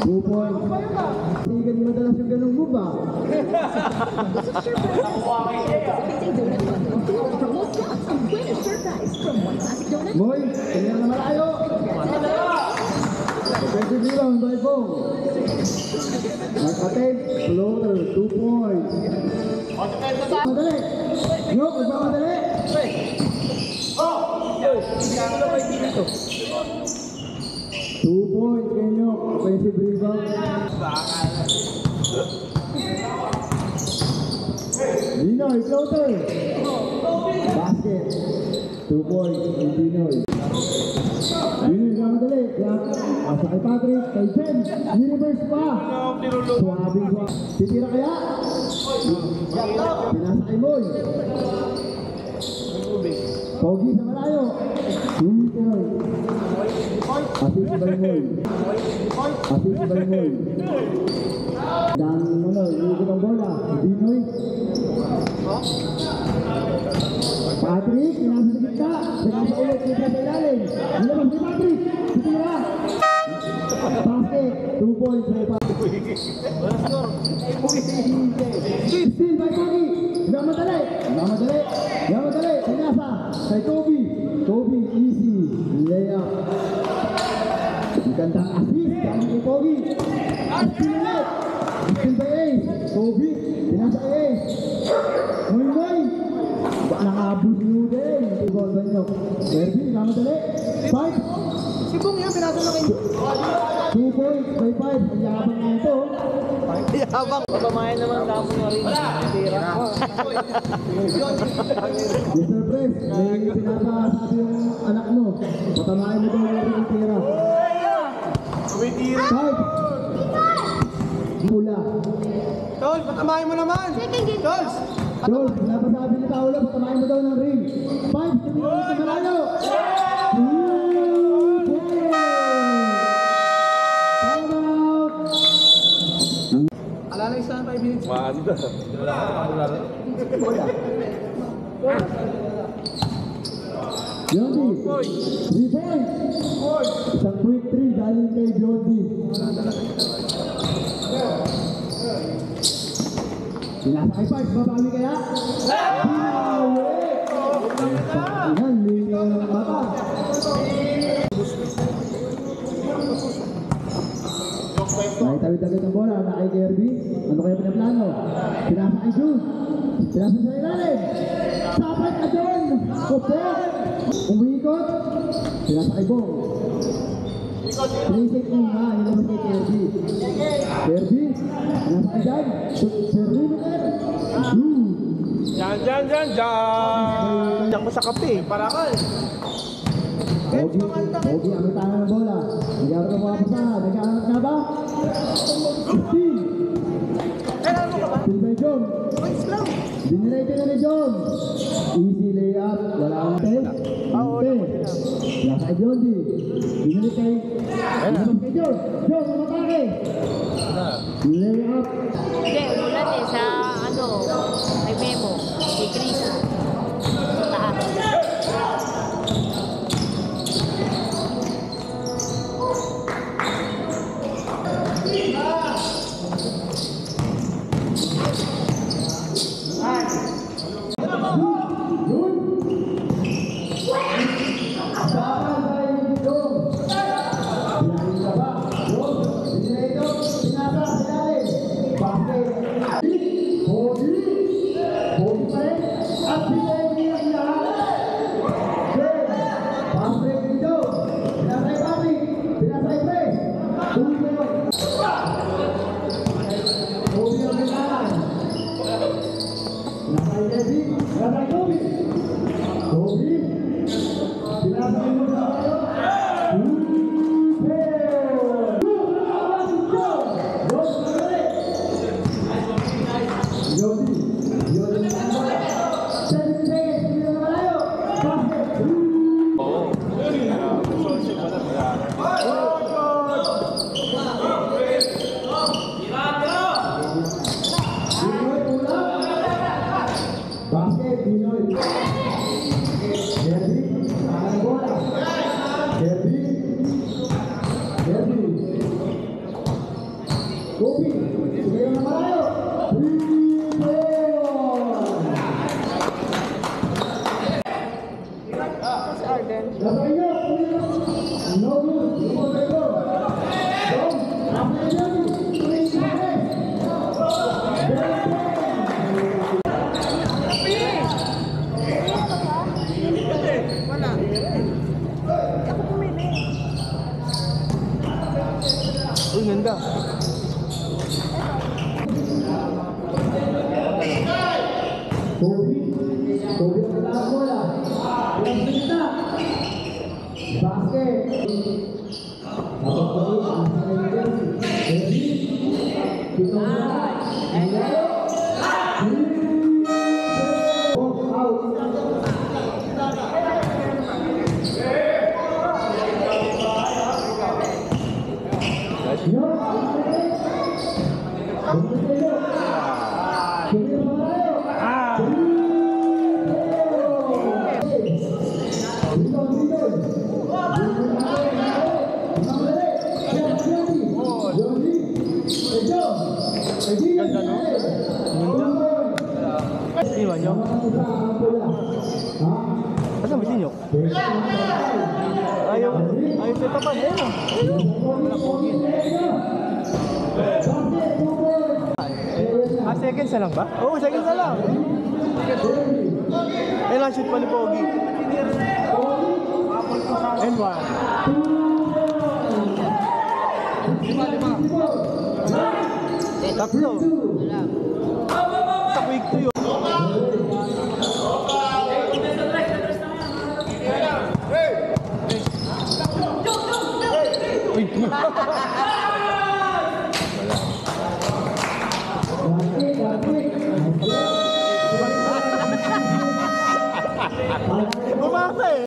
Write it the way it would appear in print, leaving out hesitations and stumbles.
Bupon. Hindi ganun madalas yung ganung move ba? Moy, kanya na malayo. Defensive rebound by Bong. Nag-attempt, floater, 2 points. Madali. Nyok, magmamadali. 2 points kay Nyok. Offensive rebound. Dinoy, floater. Basket. 2 points kay Dinoy. Dinoy, magmamadali. Asa kay Patrick, kay Jen. Universe pa. Suwabing suwabing. Titira kaya? Pinasa kay Moy. Pogi sa malayo. Dinoy. Asik si Balmoy. Asik si Balmoy. Dan ikot ang bola. Dinoy. Patrick, pinasa sa gitna. Pinasa ulit, kita sa ilalim. Nilabas si Patrick. Titira. Basket. 2 points by Patrick. Still by Pogi. Gamadali. Pinasa. Kay Toby. Toby, easy. Layup. Gandang assist. Kami kay Pogi. Still ulit. Still by Ace. Toby. Pinasa Ace. Moy. Nakabus nyo din. Ibon ba nyo? Derby, gamadali. 5. Si Bong yan, pinasa na kayo. 2 points by 5. Ang yabang na ito. Yabang. Pagkamayan naman tapos na rin. Tira. Mr. Press, may pinapasabi yung anak mo. Patamain mo daw yung tira. 5. Mula. Tol, patamayan mo naman. Tols. Tol, pinapasabi ni Paolo, patamain mo daw ng ring. 5. Tumulong sa malayo. Alala isa na 5 minutes. Wanda. Biondi, 3 points. Isang quick 3 galing kay Biondi. Pinasa kay Parks, babawi kaya? Binawi! Yan, linaw ng mata. Nakitawid-tawid ang bola, na kay Kirby. Ano kaya pinaplano? Pinasa kay Jude. Pinasa sa ilalim. Sapay ka doon! Kupo! Umikot. Pinasa kay Bong. Pinisik mo nga, nilabas kay Kirby. Kirby, pinasa kay Jan. Perimeter. Diyan. Diyan mo sa kape. Parakal. Pogi, ang tangan ng bola. Nag-aarap ka mga pasaha. Nag-aarap ka ba? 15. Kailan mo ka ba? Still by John. Points lang. Dinirete na ni John. Easy layup. Wala ang test. Nasa kay Biondi. Dinirete kay... Dinirete kay John. John, mamatake. Layup. Hindi, ulan sa may memo. Kay Chris. Taas. No good. Uy, ganda. Kobe ang kailangan bola. Ilang kita. Basket. Napapagod ang sarili. Ready? Ito na. Ganda, no? Iwan nyo? Asa mo sinyo? Ayaw set upan. Seconds na lang ba? Oo, seconds na lang. Ilang shoot pa ni Pogi? And one. Tatlo. Sa quick to yun. Uy! Umasa eh.